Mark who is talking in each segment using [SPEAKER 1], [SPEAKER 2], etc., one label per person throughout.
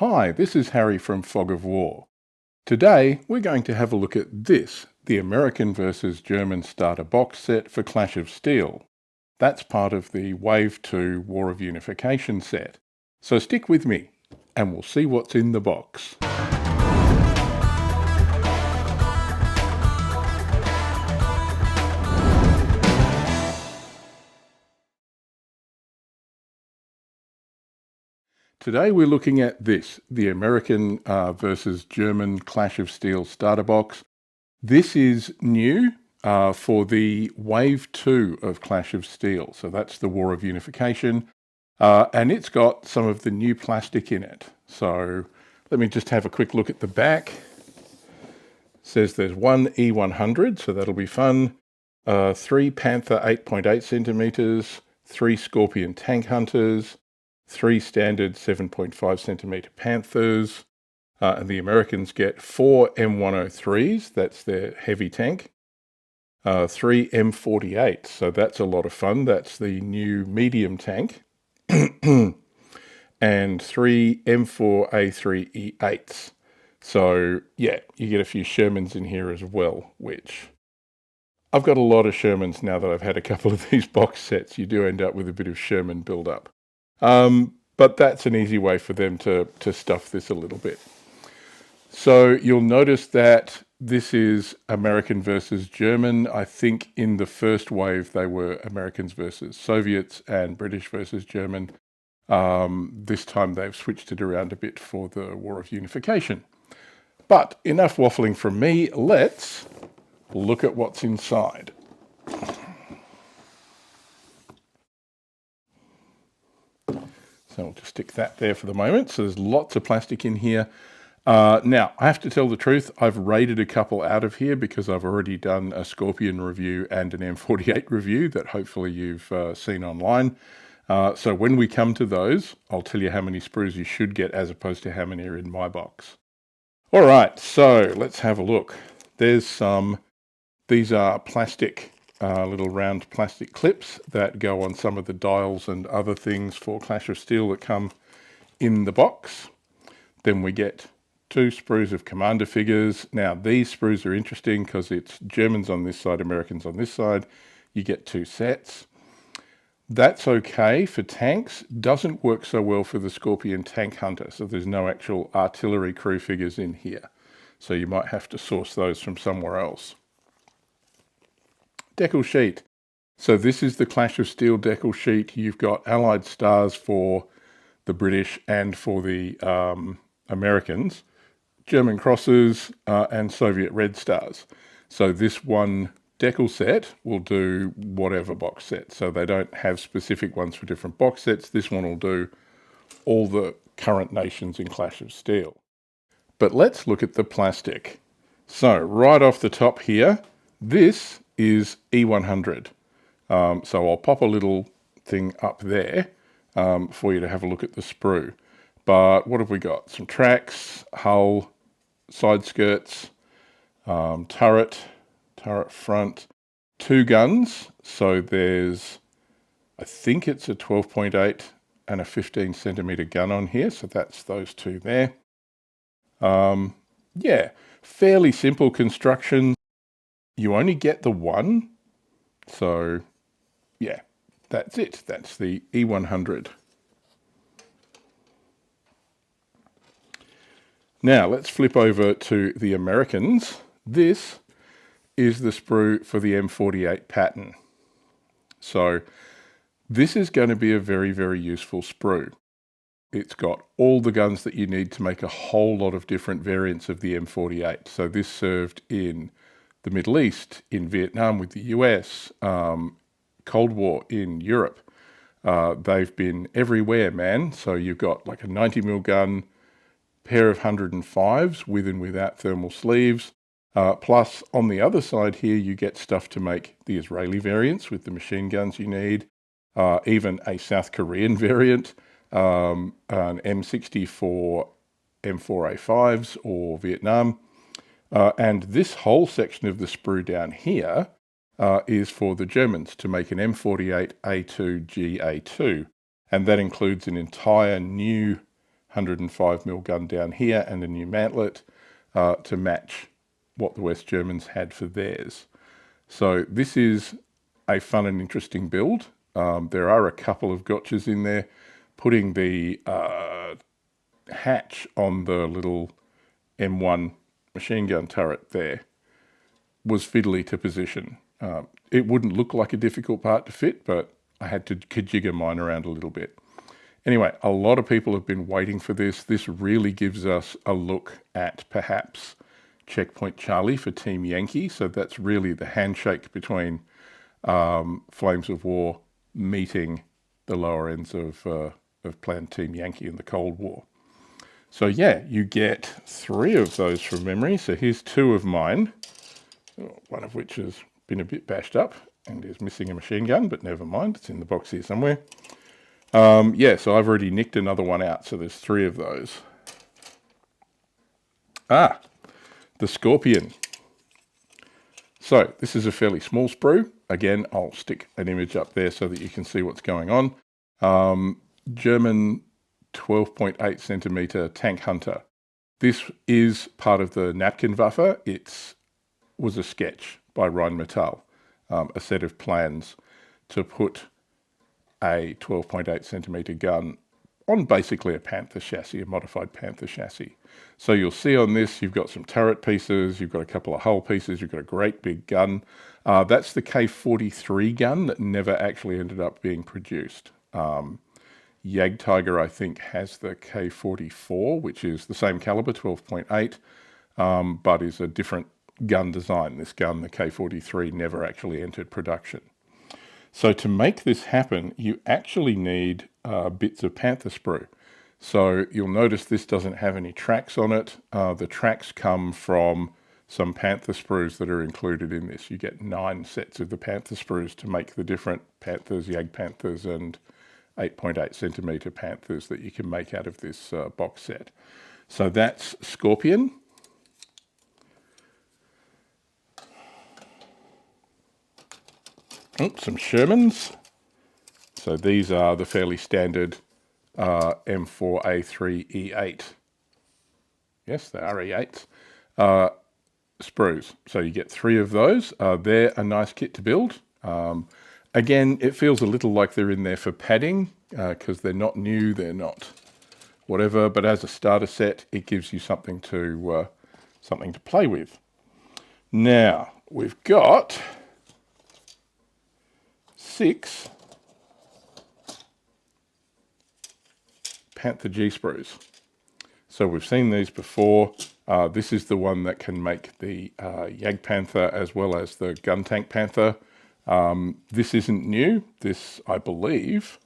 [SPEAKER 1] Hi, this is Harry from Fog of War. Today we're going to have a look at this, the American versus German starter box set for Clash of Steel. That's part of the Wave 2 War of Unification set. So stick with me and we'll see what's in the box. Today we're looking at this, the American versus German Clash of Steel starter box. This is new for the Wave 2 of Clash of Steel. So that's the War of Unification. And it's got some of the new plastic in it. So let me just have a quick look at the back. It says there's one E100, so that'll be fun. 3 Panther 8.8 centimeters, 3 Skorpion tank hunters, 3 standard 7.5 centimeter Panthers, and the Americans get 4 M103s, that's their heavy tank, 3 M48, so that's a lot of fun, that's the new medium tank, and 3 M4A3E8s. So yeah, you get a few Shermans in here as well, which I've got a lot of Shermans now that I've had a couple of these box sets. You do end up with a bit of Sherman build-up. But that's an easy way for them to stuff this a little bit. So you'll notice that this is American versus German. I think in the first wave they were Americans versus Soviets and British versus German. This time they've switched it around a bit for the War of Unification. But enough waffling from me. Let's look at what's inside. So we'll just stick that there for the moment. So there's lots of plastic in here. Now, I have to tell the truth, I've raided a couple out of here because I've already done a Skorpion review and an M48 review that hopefully you've seen online. So when we come to those, I'll tell you how many sprues you should get as opposed to how many are in my box. All right, so let's have a look. There's some, these are plastic little round plastic clips that go on some of the dials and other things for Clash of Steel that come in the box. Then we get 2 sprues of commander figures. Now these sprues are interesting because it's Germans on this side, Americans on this side. You get 2 sets. That's okay for tanks. Doesn't work so well for the Skorpion tank hunter. So there's no actual artillery crew figures in here. So you might have to source those from somewhere else. Decal sheet. So this is the Clash of Steel decal sheet. You've got Allied stars for the British and for the Americans, German crosses and Soviet red stars. So this one decal set will do whatever box set. So they don't have specific ones for different box sets. This one will do all the current nations in Clash of Steel. But let's look at the plastic. So right off the top here, this is E100. So I'll pop a little thing up there for you to have a look at the sprue. But what have we got? Some tracks, hull, side skirts, turret front, 2 guns. So there's, I think it's a 12.8 and a 15 centimeter gun on here. So that's those 2 there. Yeah, fairly simple construction. You only get the one, so yeah, that's it. That's the E100. Now let's flip over to the Americans. This is the sprue for the M48 pattern. So this is going to be a very, very useful sprue. It's got all the guns that you need to make a whole lot of different variants of the M48. So this served in the Middle East, in Vietnam with the US, Cold War in Europe. They've been everywhere, man. So you've got like a 90mm gun, pair of 105s with and without thermal sleeves. Plus on the other side here, you get stuff to make the Israeli variants with the machine guns you need, even a South Korean variant, an M60 for M4A5s or Vietnam. And this whole section of the sprue down here is for the Germans to make an M48 A2 GA2. And that includes an entire new 105mm gun down here and a new mantlet to match what the West Germans had for theirs. So this is a fun and interesting build. There are a couple of gotchas in there. Putting the hatch on the little M1 machine gun turret there was fiddly to position. It wouldn't look like a difficult part to fit, but I had to kajigger mine around a little bit. Anyway, a lot of people have been waiting for this. This really gives us a look at perhaps Checkpoint Charlie for Team Yankee. So that's really the handshake between Flames of War meeting the lower ends of planned Team Yankee in the Cold War. So yeah, you get 3 of those from memory. So here's 2 of mine, one of which has been a bit bashed up and is missing a machine gun, but never mind, it's in the box here somewhere. Yeah, so I've already nicked another one out, so there's 3 of those. The Skorpion. So this is a fairly small sprue. Again, I'll stick an image up there so that you can see what's going on. German 12.8 centimeter tank hunter. This is part of the napkin Waffe. It was a sketch by Rheinmetall, a set of plans to put a 12.8 centimeter gun on basically a Panther chassis, a modified Panther chassis. So you'll see on this, you've got some turret pieces, you've got a couple of hull pieces, you've got a great big gun. That's the K43 gun that never actually ended up being produced. Jagdtiger, I think, has the K44, which is the same caliber, 12.8, but is a different gun design. This gun, the K43, never actually entered production. So to make this happen, you actually need bits of Panther sprue. So you'll notice this doesn't have any tracks on it. The tracks come from some Panther sprues that are included in this. You get 9 sets of the Panther sprues to make the different Panthers, Jagdpanthers, and 8.8 centimeter Panthers that you can make out of this box set. So that's Skorpion. Some Shermans. So these are the fairly standard M4A3E8. Yes, they are E8s. Sprues. So you get 3 of those. They're a nice kit to build. Again, it feels a little like they're in there for padding because they're not new, they're not whatever, but as a starter set, it gives you something to play with. Now, we've got 6 Panther G sprues. So we've seen these before. This is the one that can make the Jagdpanther as well as the gun tank Panther. This isn't new. This, I believe,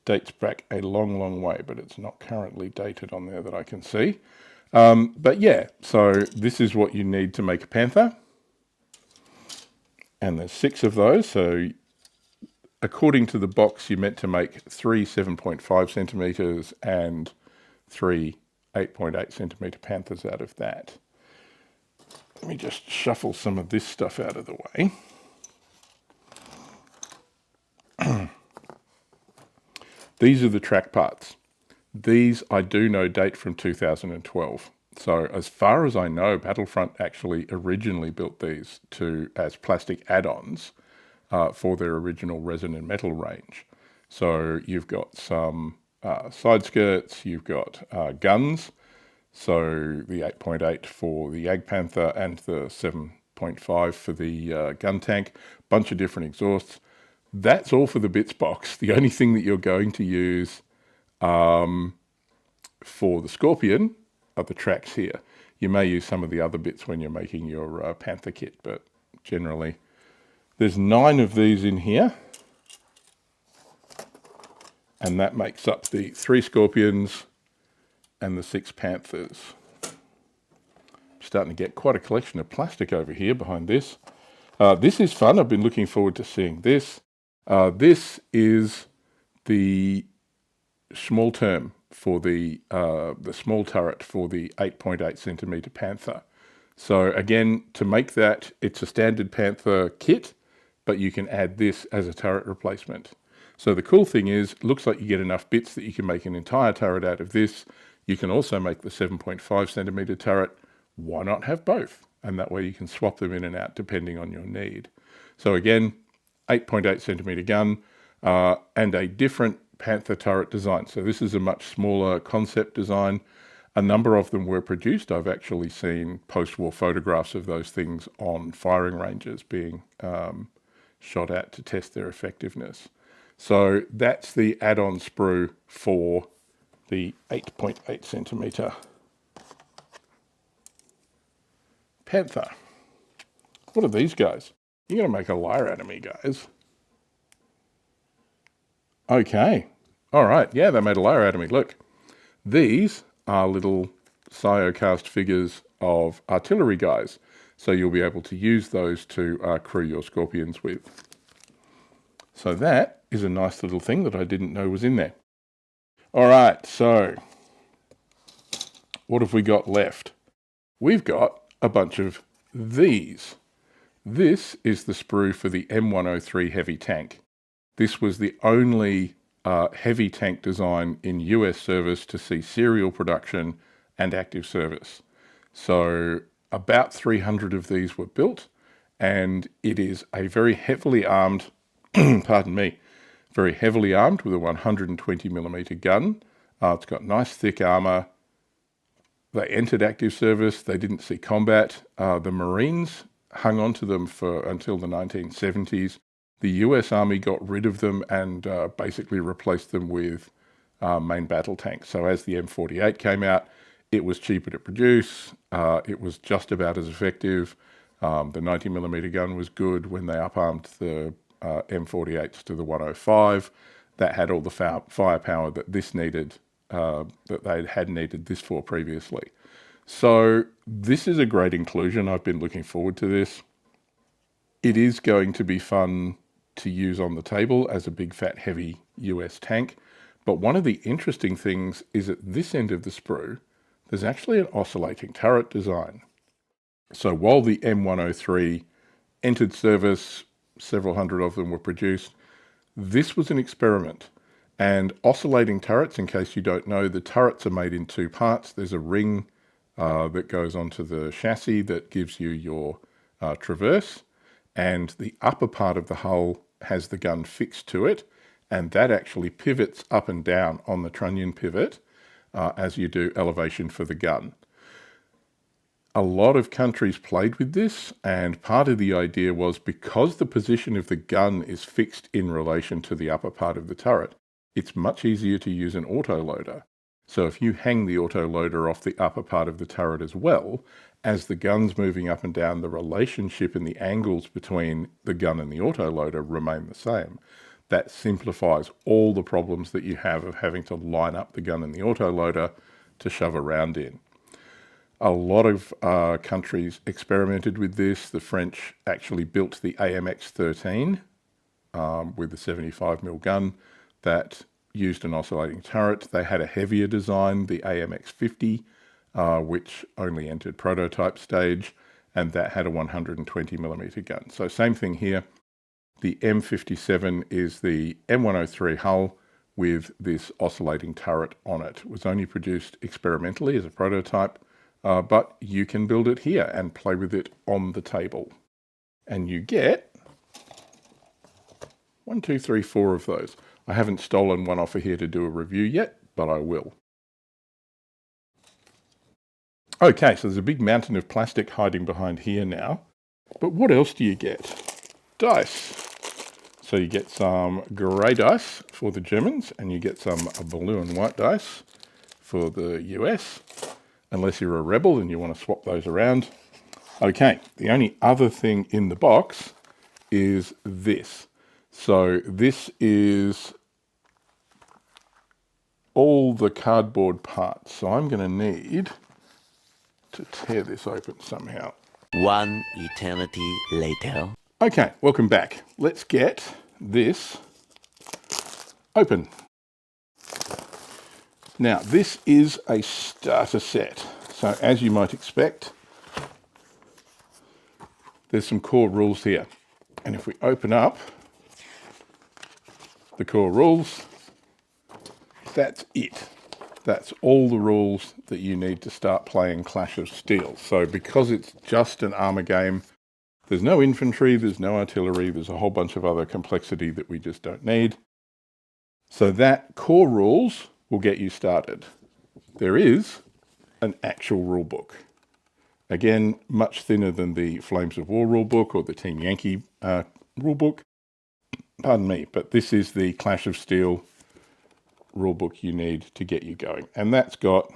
[SPEAKER 1] dates back a long, long way, but it's not currently dated on there that I can see. But yeah, so this is what you need to make a Panther. And there's 6 of those. So according to the box, you're meant to make 3 7.5 centimeters and 3 8.8 centimeter Panthers out of that. Let me just shuffle some of this stuff out of the way. These are the track parts. These I do know date from 2012. So as far as I know, Battlefront actually originally built these as plastic add-ons for their original resin and metal range. So you've got some side skirts, you've got guns. So the 8.8 for the Jagdpanther and the 7.5 for the gun tank. Bunch of different exhausts. That's all for the bits box. The only thing that you're going to use for the Skorpion are the tracks here. You may use some of the other bits when you're making your Panther kit, but generally there's 9 of these in here. And that makes up the 3 Skorpions and the 6 Panthers. I'm starting to get quite a collection of plastic over here behind this. This is fun. I've been looking forward to seeing this. This is the small term for the small turret for the 8.8 centimeter Panther. So again, to make that, it's a standard Panther kit, but you can add this as a turret replacement. So the cool thing is, it looks like you get enough bits that you can make an entire turret out of this. You can also make the 7.5 centimeter turret. Why not have both? And that way you can swap them in and out depending on your need. So again, 8.8 centimeter gun and a different Panther turret design. So this is a much smaller concept design. A number of them were produced. I've actually seen post-war photographs of those things on firing ranges being shot at to test their effectiveness. So that's the add-on sprue for the 8.8 centimeter Panther. What are these guys? You're going to make a liar out of me, guys. Okay. All right. Yeah, they made a liar out of me. Look, these are little Scio-cast figures of artillery guys. So you'll be able to use those to crew your Skorpions with. So that is a nice little thing that I didn't know was in there. All right, so what have we got left? We've got a bunch of these. This is the sprue for the M103 Heavy Tank. This was the only heavy tank design in US service to see serial production and active service. So about 300 of these were built, and it is a very heavily armed, pardon me, very heavily armed with a 120mm gun. It's got nice thick armor. They entered active service. They didn't see combat. The Marines hung on to them until the 1970s. The US Army got rid of them and basically replaced them with main battle tanks. So as the M48 came out, it was cheaper to produce. It was just about as effective. The 90mm gun was good when they up-armed the M48s to the 105. That had all the firepower that this needed, that they had needed this for previously. So this is a great inclusion. I've been looking forward to this. It is going to be fun to use on the table as a big fat heavy US tank. But one of the interesting things is at this end of the sprue, there's actually an oscillating turret design. So while the M103 entered service, several hundred of them were produced, this was an experiment. And oscillating turrets, in case you don't know, the turrets are made in two parts. There's a ring that goes onto the chassis that gives you your traverse, and the upper part of the hull has the gun fixed to it, and that actually pivots up and down on the trunnion pivot as you do elevation for the gun. A lot of countries played with this, and part of the idea was because the position of the gun is fixed in relation to the upper part of the turret, it's much easier to use an autoloader. So if you hang the autoloader off the upper part of the turret as well, as the gun's moving up and down, the relationship and the angles between the gun and the autoloader remain the same. That simplifies all the problems that you have of having to line up the gun and the autoloader to shove a round in. A lot of countries experimented with this. The French actually built the AMX-13 with the 75mm gun that used an oscillating turret. They had a heavier design, the AMX-50, which only entered prototype stage, and that had a 120mm gun. So same thing here. The M57 is the M103 hull with this oscillating turret on it. It was only produced experimentally as a prototype, but you can build it here and play with it on the table. And you get 1, 2, 3, 4 of those. I haven't stolen one off of here to do a review yet, but I will. Okay, so there's a big mountain of plastic hiding behind here now. But what else do you get? Dice. So you get some grey dice for the Germans, and you get some blue and white dice for the US, unless you're a rebel and you want to swap those around. Okay, the only other thing in the box is this. So this is all the cardboard parts. So I'm going to need to tear this open somehow.
[SPEAKER 2] One eternity later.
[SPEAKER 1] Okay, welcome back. Let's get this open. Now, this is a starter set. So as you might expect, there's some core rules here. And if we open up the core rules. That's it. That's all the rules that you need to start playing Clash of Steel. So because it's just an armor game, there's no infantry, there's no artillery, there's a whole bunch of other complexity that we just don't need. So that core rules will get you started. There is an actual rule book. Again, much thinner than the Flames of War rulebook or the Team Yankee rulebook. Pardon me, but this is the Clash of Steel rulebook you need to get you going. And that's got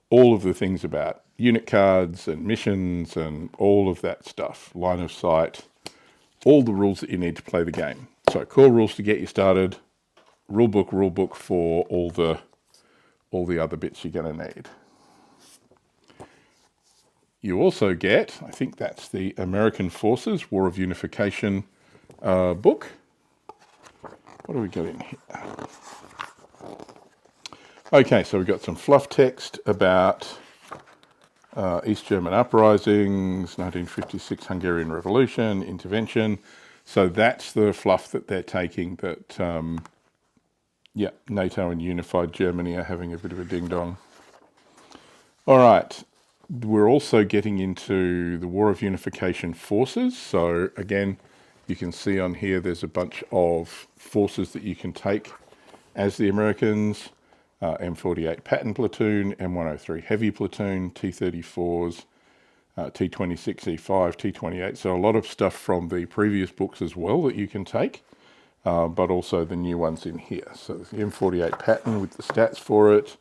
[SPEAKER 1] all of the things about unit cards and missions and all of that stuff, line of sight, all the rules that you need to play the game. So core rules to get you started, rulebook for all the other bits you're going to need. You also get, I think that's the American Forces War of Unification book. What do we got in here? Okay, so we've got some fluff text about East German uprisings, 1956 Hungarian Revolution, intervention. So that's the fluff that they're taking that, NATO and unified Germany are having a bit of a ding-dong. All right. We're also getting into the War of Unification forces. So again, you can see on here there's a bunch of forces that you can take as the Americans. M48 Patton Platoon, M103 Heavy Platoon, T-34s, T-26E5, T-28. So a lot of stuff from the previous books as well that you can take, but also the new ones in here. So the M48 Patton with the stats for it,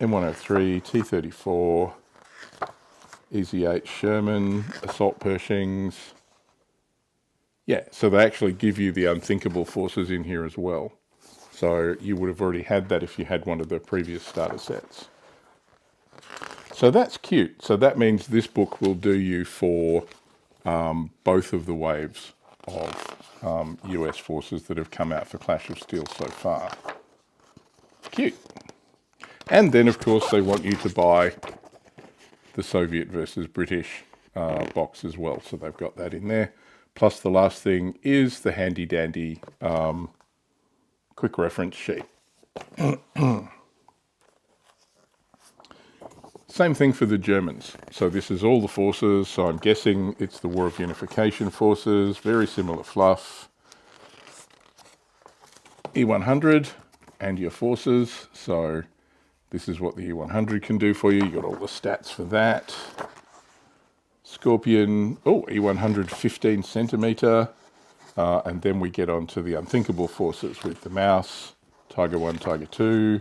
[SPEAKER 1] M103, T-34, Easy Eight Sherman, Assault Pershings. Yeah, so they actually give you the unthinkable forces in here as well. So you would have already had that if you had one of the previous starter sets. So that's cute. So that means this book will do you for both of the waves of US forces that have come out for Clash of Steel so far. Cute. And then, of course, they want you to buy the Soviet versus British box as well. So they've got that in there. Plus the last thing is the handy dandy quick reference sheet. Same thing for the Germans. So this is all the forces. So I'm guessing it's the War of Unification forces. Very similar fluff. E100 and your forces. So this is what the E100 can do for you. You got all the stats for that. Skorpion, E100 15 centimeter. And then we get on to the unthinkable forces with the Mouse, Tiger 1, Tiger 2,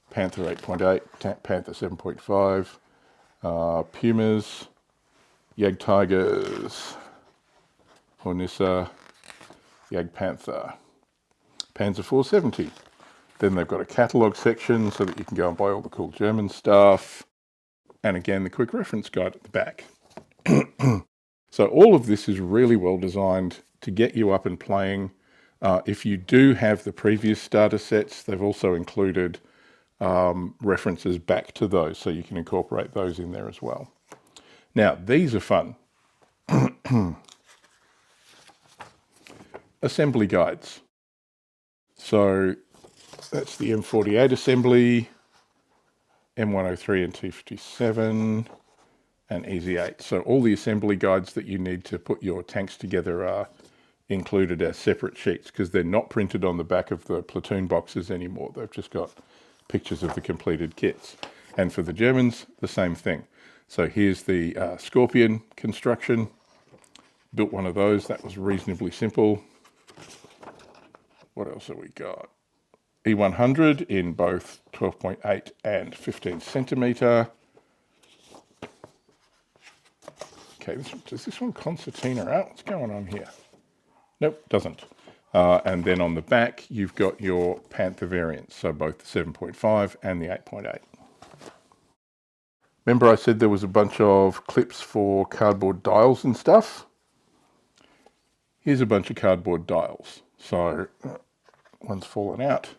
[SPEAKER 1] Panther 8.8, Panther 7.5, Pumas, Jagd Tigers, Hornissa, Jagd Panther, Panzer 470. Then they've got a catalogue section so that you can go and buy all the cool German stuff. And again, the quick reference guide at the back. So all of this is really well designed to get you up and playing. If you do have the previous starter sets, they've also included references back to those, so you can incorporate those in there as well. Now, these are fun. Assembly guides. So that's the M48 assembly, M103 and T57, and Easy 8. So all the assembly guides that you need to put your tanks together are included as separate sheets because they're not printed on the back of the platoon boxes anymore. They've just got pictures of the completed kits. And for the Germans, the same thing. So here's the Skorpion construction. Built one of those. That was reasonably simple. What else have we got? E100 in both 12.8 and 15 centimeter. Okay, does this one concertina out? What's going on here? Nope, doesn't. And then on the back, you've got your Panther variants, so both the 7.5 and the 8.8. Remember I said there was a bunch of clips for cardboard dials and stuff? Here's a bunch of cardboard dials. So one's fallen out.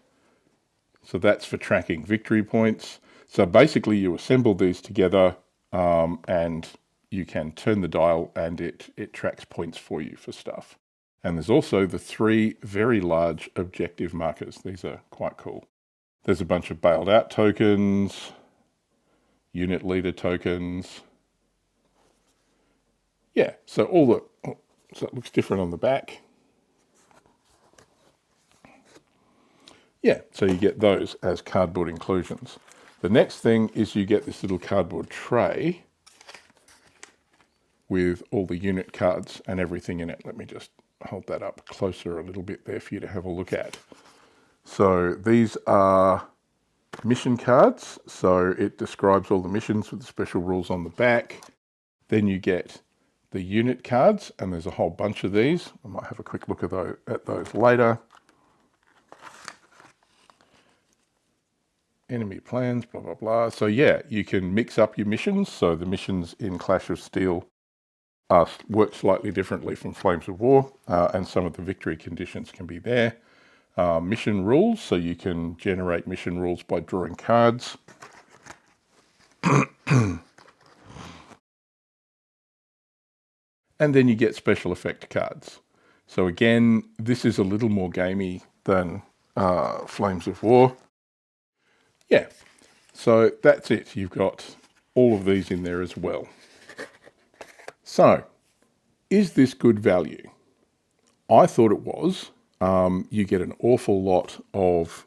[SPEAKER 1] So that's for tracking victory points. So basically you assemble these together and you can turn the dial and it tracks points for you for stuff. And there's also the 3 very large objective markers. These are quite cool. There's a bunch of bailed out tokens, unit leader tokens. Yeah, so so it looks different on the back. Yeah, so you get those as cardboard inclusions. The next thing is you get this little cardboard tray with all the unit cards and everything in it. Let me just hold that up closer a little bit there for you to have a look at. So these are mission cards. So it describes all the missions with the special rules on the back. Then you get the unit cards, and there's a whole bunch of these. I might have a quick look at those later. Enemy plans, blah, blah, blah. So yeah, you can mix up your missions. So the missions in Clash of Steel work slightly differently from Flames of War, and some of the victory conditions can be there. Mission rules, so you can generate mission rules by drawing cards. And then you get special effect cards. So again, this is a little more gamey than Flames of War. Yeah, so that's it. You've got all of these in there as well. So, is this good value? I thought it was. You get an awful lot of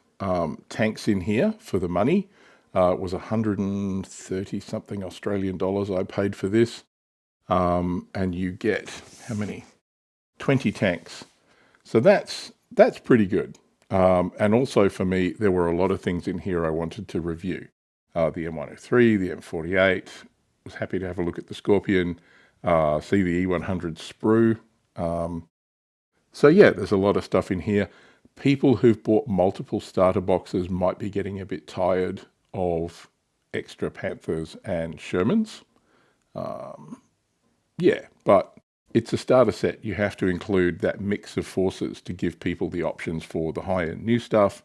[SPEAKER 1] tanks in here for the money. It was 130 something Australian dollars I paid for this. And you get, how many? 20 tanks. So that's pretty good. And also for me, there were a lot of things in here I wanted to review. The M103, the M48, was happy to have a look at the Skorpion, see the E100 sprue. So yeah, there's a lot of stuff in here. People who've bought multiple starter boxes might be getting a bit tired of extra Panthers and Shermans. Yeah, but it's a starter set. You have to include that mix of forces to give people the options for the high-end new stuff,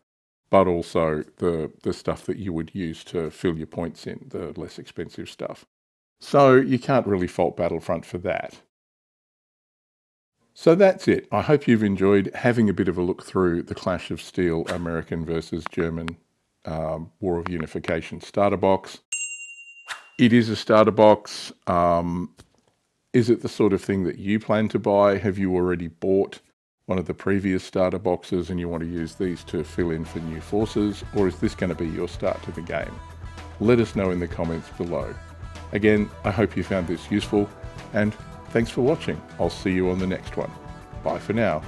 [SPEAKER 1] but also the stuff that you would use to fill your points in, the less expensive stuff. So you can't really fault Battlefront for that. So that's it. I hope you've enjoyed having a bit of a look through the Clash of Steel American versus German War of Unification starter box. It is a starter box. Is it the sort of thing that you plan to buy? Have you already bought one of the previous starter boxes and you want to use these to fill in for new forces? Or is this going to be your start to the game? Let us know in the comments below. Again, I hope you found this useful, and thanks for watching. I'll see you on the next one. Bye for now.